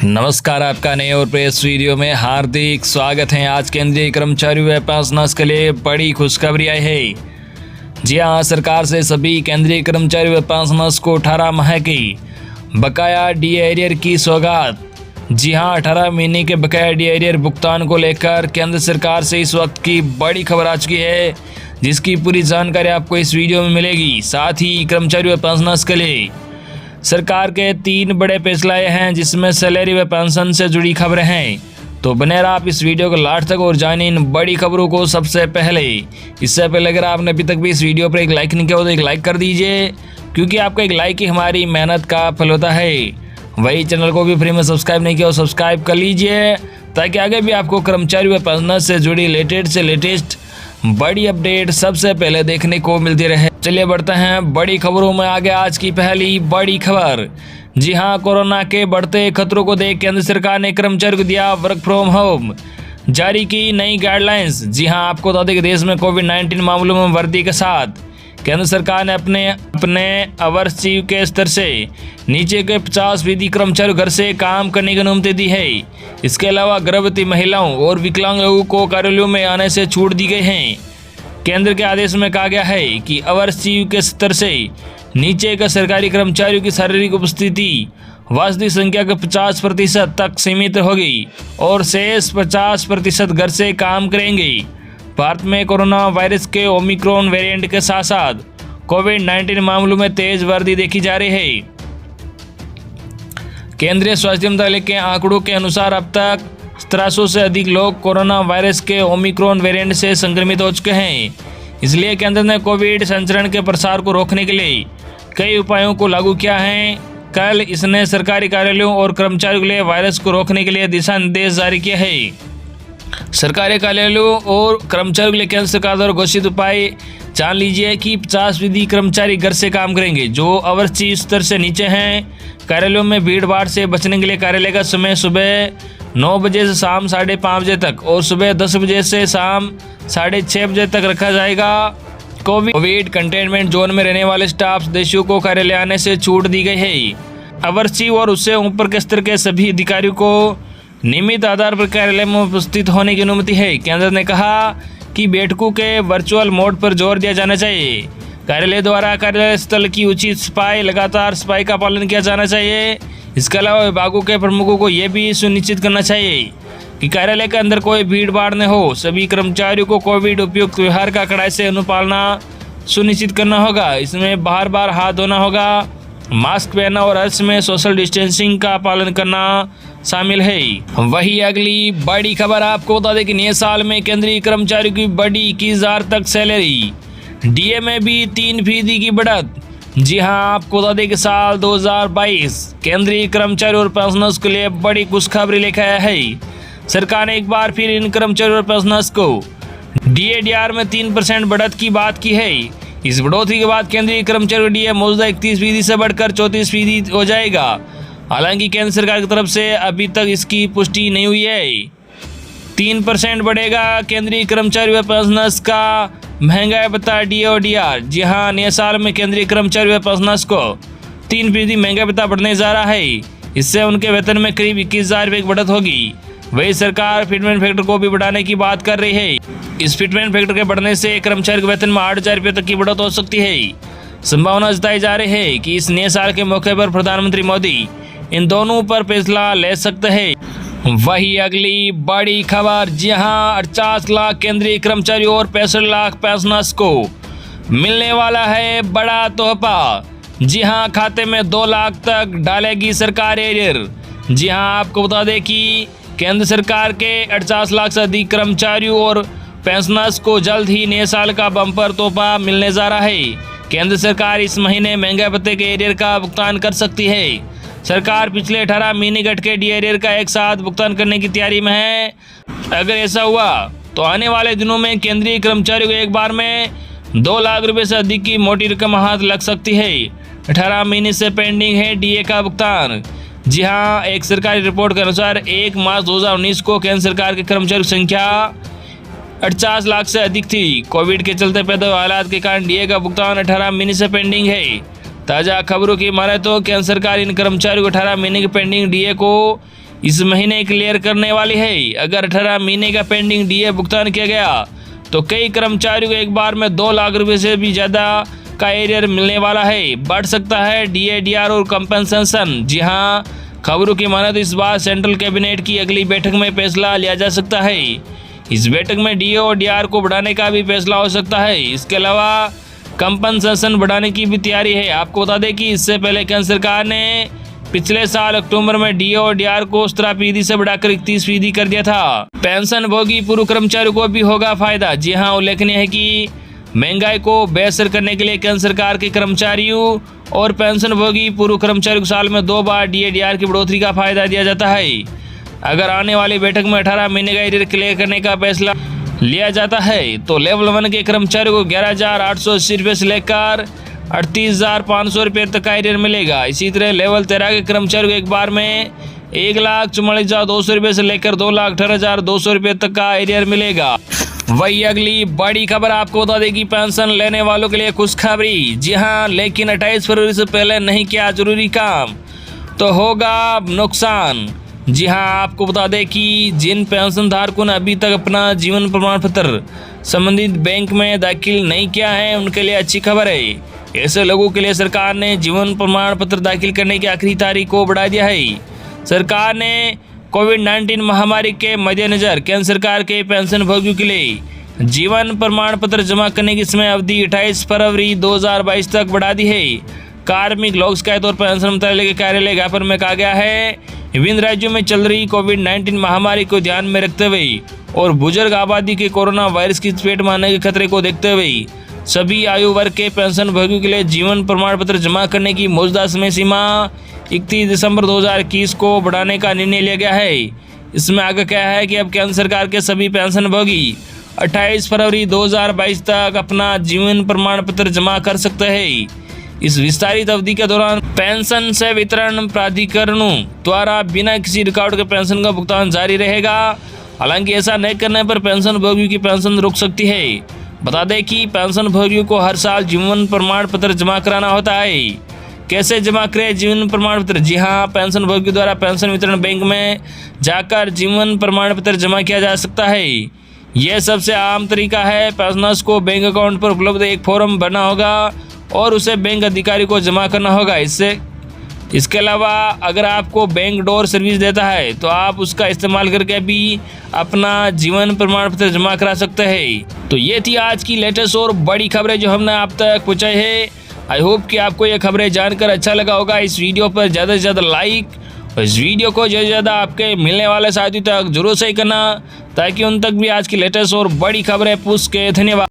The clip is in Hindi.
नमस्कार, आपका नए और प्रेस वीडियो में हार्दिक स्वागत है। आज केंद्रीय कर्मचारियों व पेंशनर्स के लिए बड़ी खुशखबरी आई है। जी हां, सरकार से सभी केंद्रीय कर्मचारी व पेंशनर्स को 18 माह की बकाया डी एरियर की सौगात। जी हां, 18 महीने के बकाया डी एरियर भुगतान को लेकर केंद्र सरकार से इस वक्त की बड़ी खबर आ चुकी है, जिसकी पूरी जानकारी आपको इस वीडियो में मिलेगी। साथ ही कर्मचारी व पेंशनर्स के लिए सरकार के 3 बड़े फैसले आए हैं, जिसमें सैलरी व पेंशन से जुड़ी खबरें हैं। तो बने रहा आप इस वीडियो को लास्ट तक और जानिए इन बड़ी खबरों को सबसे पहले। इससे पहले अगर आपने अभी तक भी इस वीडियो पर एक लाइक नहीं किया हो तो एक लाइक कर दीजिए, क्योंकि आपका एक लाइक ही हमारी मेहनत का फल होता है। वही चैनल को भी फ्री में सब्सक्राइब नहीं किया हो सब्सक्राइब कर लीजिए, ताकि आगे भी आपको कर्मचारी व पेंशनर से जुड़ी लेटेस्ट बड़ी अपडेट सबसे पहले देखने को मिलती रहे। चलिए बढ़ते हैं बड़ी खबरों में आगे। आज की पहली बड़ी खबर। जी हां, कोरोना के बढ़ते खतरों को देख केंद्र सरकार ने कर्मचारियों को दिया वर्क फ्रॉम होम, जारी की नई गाइडलाइंस। जी हां, आपको बता दें कि देश में कोविड-19 मामलों में वृद्धि के साथ केंद्र सरकार ने अपने आवर्सीय के स्तर से नीचे के 50% कर्मचारियों घर से काम करने की अनुमति दी है। इसके अलावा गर्भवती महिलाओं और विकलांग लोगों को कार्यालयों में आने से छूट दी गई है। केंद्र के आदेश में कहा गया है कि आवर्सीय के स्तर से नीचे के सरकारी कर्मचारियों की शारीरिक उपस्थिति वास्तविक संख्या के 50% तक सीमित होगी और शेष 50% घर से काम करेंगे। भारत में कोरोना वायरस के ओमिक्रॉन वेरिएंट के साथ साथ कोविड-19 मामलों में तेज वृद्धि देखी जा रही है। केंद्रीय स्वास्थ्य मंत्रालय के आंकड़ों के अनुसार अब तक 1700 से अधिक लोग कोरोना वायरस के ओमिक्रॉन वेरिएंट से संक्रमित हो चुके हैं। इसलिए केंद्र ने कोविड संक्रमण के प्रसार को रोकने के लिए कई उपायों को लागू किया है। कल इसने सरकारी कार्यालयों और कर्मचारियों के लिए वायरस को रोकने के लिए दिशा निर्देश जारी किए हैं। सरकारी कार्यालयों और कर्मचारियों के लिए केंद्र सरकार द्वारा घोषित उपाय जान लीजिए कि 50% कर्मचारी घर से काम करेंगे जो आवर्सीय स्तर से नीचे हैं। कार्यालयों में भीड़ भाड़ से बचने के लिए कार्यालय का समय सुबह 9 बजे से शाम 5:30 बजे तक और सुबह 10 बजे से शाम 6:30 बजे तक रखा जाएगा। कोविड कंटेनमेंट जोन में रहने वाले स्टाफ सदस्यों को कार्यालय आने से छूट दी गई है। आवर्सीय और उससे ऊपर के स्तर के सभी अधिकारियों को नियमित आधार पर कार्यालय में उपस्थित होने की अनुमति है। केंद्र ने कहा कि बैठकों के वर्चुअल मोड पर जोर दिया जाना चाहिए। कार्यालय द्वारा कार्यालय स्थल की उचित सफाई, लगातार सफाई का पालन किया जाना चाहिए। इसके अलावा विभागों के प्रमुखों को यह भी सुनिश्चित करना चाहिए कि कार्यालय के अंदर कोई भीड़ भाड़ न हो। सभी कर्मचारियों को कोविड उपयुक्त व्यवहार का कड़ाई से अनुपालना सुनिश्चित करना होगा। इसमें बार बार हाथ धोना होगा, मास्क पहनना और हर समय सोशल डिस्टेंसिंग का पालन करना शामिल है। वही अगली बड़ी खबर आपको बता दें कि नए साल में केंद्रीय कर्मचारियों की बड़ी 21,000 तक सैलरी, डीए में भी 3% की बढ़त। जी हां, आपको बता दें कि साल 2022 केंद्रीय कर्मचारी और पेंशनर्स के लिए बड़ी खुशखबरी लेकर आया है। सरकार ने एक बार फिर इन कर्मचारी और पेंशनर्स को डीए में 3% बढ़त की बात की है। इस बढ़ोतरी के बाद केंद्रीय कर्मचारी डीए मौजूदा 31% से बढ़कर 34% हो जाएगा। हालांकि केंद्र सरकार की तरफ से अभी तक इसकी पुष्टि नहीं हुई है। 3% बढ़ेगा केंद्रीय कर्मचारी व पेंशनर्स का महंगाई भत्ता डीए और डीआर। जी हां, नए साल में केंद्रीय कर्मचारी व पेंशनर्स को 3% महंगाई भत्ता बढ़ने जा रहा है। इससे उनके वेतन में करीब 21,000 रुपये की बढ़त होगी। वही सरकार फिटमेंट फैक्टर को भी बढ़ाने की बात कर रही है। इस फिटमेंट फैक्टर के बढ़ने से कर्मचारी के वेतन में 8,000 रुपये तक की बढ़त हो सकती है। संभावना जताई जा रही है कि इस नए साल के मौके पर प्रधानमंत्री मोदी इन दोनों पर फैसला ले सकते हैं। वही अगली बड़ी खबर। जी हां, 48 लाख केंद्रीय कर्मचारियों और 65 लाख पेंशनर्स को मिलने वाला है बड़ा तोहफा। जी हां, खाते में 2 लाख तक डालेगी सरकार एरियर। जी हां, आपको बता दें कि केंद्र सरकार के 48 लाख से अधिक कर्मचारियों और पेंशनर्स को जल्द ही नए साल का बम्पर तोहफा मिलने जा रहा है। केंद्र सरकार इस महीने महंगाई भत्ते के एरियर का भुगतान कर सकती है। सरकार पिछले 18 महीने घटके डी एरियर का एक साथ भुगतान करने की तैयारी में है। अगर ऐसा हुआ तो आने वाले दिनों में केंद्रीय कर्मचारियों को एक बार में 2 लाख रुपए से अधिक की मोटी रकम हाथ लग सकती है। 18 महीने से पेंडिंग है डीए का भुगतान। जी हां, एक सरकारी रिपोर्ट के अनुसार 1 मार्च 2019 को केंद्र सरकार के कर्मचारियों की संख्या 48 लाख से अधिक थी। कोविड के चलते पैदा हुए हालात के कारण डीए का भुगतान 18 महीने से पेंडिंग है। ताज़ा खबरों की माने तो केंद्र सरकार इन कर्मचारियों को 18 महीने की पेंडिंग डीए को इस महीने क्लियर करने वाली है। अगर 18 महीने का पेंडिंग डीए भुगतान किया गया तो कई कर्मचारियों को एक बार में 2 लाख रुपए से भी ज़्यादा का एरियर मिलने वाला है। बढ़ सकता है डीए, डीआर और कंपनसेशन। जी हाँ, खबरों की माने तो इस बार सेंट्रल कैबिनेट की अगली बैठक में फैसला लिया जा सकता है। इस बैठक में डीए और डीआर को बढ़ाने का भी फैसला हो सकता है। इसके अलावा कंपनसेशन बढ़ाने की भी तैयारी है। आपको बता दें कि इससे पहले केंद्र सरकार ने पिछले साल अक्टूबर में डीए और डीआर को 17% से बढ़ाकर 31% कर दिया था। पेंशनभोगी पूर्व कर्मचारियों को भी होगा फायदा। जी हाँ, उल्लेखनीय है कि महंगाई को बेअसर करने के लिए केंद्र सरकार के कर्मचारियों और पेंशनभोगी पूर्व कर्मचारियों को साल में 2 बार डीए डीआर की बढ़ोतरी का फायदा दिया जाता है। अगर आने वाली बैठक में 18 महीने का एरियर क्लियर करने का फैसला लिया जाता है तो लेवल 1 के कर्मचारियों को 11,880 रुपये से लेकर 38,500 रुपये तक का एरियर मिलेगा। इसी तरह लेवल 13 के कर्मचारियों को एक बार में 1,44,200 रुपये से लेकर 2,18,200 रुपये तक का एरियर मिलेगा। वही अगली बड़ी खबर आपको बता दें कि पेंशन लेने वालों के लिए खुशखबरी। जी हाँ, लेकिन 28 फरवरी से पहले नहीं किया जरूरी काम तो होगा नुकसान। जी हाँ, आपको बता दें कि जिन पेंशन धारकों ने अभी तक अपना जीवन प्रमाण पत्र संबंधित बैंक में दाखिल नहीं किया है उनके लिए अच्छी खबर है। ऐसे लोगों के लिए सरकार ने जीवन प्रमाण पत्र दाखिल करने की आखिरी तारीख को बढ़ा दिया है। सरकार ने कोविड-19 महामारी के मद्देनजर केंद्र सरकार के पेंशनभोगियों के लिए जीवन प्रमाण पत्र जमा करने की समय अवधि 28 फरवरी 2022 तक बढ़ा दी है। कार्मिक लोक शिकायत और पेंशन मंत्रालय के कार्यालय ज्ञापन में कहा गया है, विभिन्न राज्यों में चल रही कोविड-19 महामारी को ध्यान में रखते हुए और बुजुर्ग आबादी के कोरोना वायरस की चपेट में आने के खतरे को देखते हुए सभी आयु वर्ग के पेंशनभोगियों के लिए जीवन प्रमाण पत्र जमा करने की मौजूदा समय सीमा 31 दिसंबर 2021 को बढ़ाने का निर्णय लिया गया है। इसमें आगे क्या है कि अब केंद्र सरकार के सभी पेंशनभोगी 28 फरवरी 2022 तक अपना जीवन प्रमाण पत्र जमा कर सकते हैं। इस विस्तारित अवधि के दौरान पेंशन से वितरण प्राधिकरणों द्वारा बिना किसी रिकॉर्ड के पेंशन का भुगतान जारी रहेगा। हालांकि ऐसा नहीं करने पर पेंशनभोगियों की पेंशन रुक सकती है। बता दें कि पेंशनभोगियों को हर साल जीवन प्रमाण पत्र जमा कराना होता है। कैसे जमा करें जीवन प्रमाण पत्र? जी हाँ, पेंशनभोगियों द्वारा पेंशन वितरण बैंक में जाकर जीवन प्रमाण पत्र जमा किया जा सकता है। यह सबसे आम तरीका है। पेंशनर्स को बैंक अकाउंट पर उपलब्ध एक फॉर्म भरना होगा और उसे बैंक अधिकारी को जमा करना होगा। इसके अलावा अगर आपको बैंक डोर सर्विस देता है तो आप उसका इस्तेमाल करके भी अपना जीवन प्रमाण पत्र जमा करा सकते हैं। तो ये थी आज की लेटेस्ट और बड़ी खबरें जो हमने आप तक पहुँचाई है। आई होप कि आपको ये खबरें जानकर अच्छा लगा होगा। इस वीडियो पर ज़्यादा से ज़्यादा लाइक और इस वीडियो को ज़्यादा से ज़्यादा आपके मिलने वाले साथियों तक जरूर सही करना ताकि उन तक भी आज की लेटेस्ट और बड़ी खबरें पूछ के। धन्यवाद।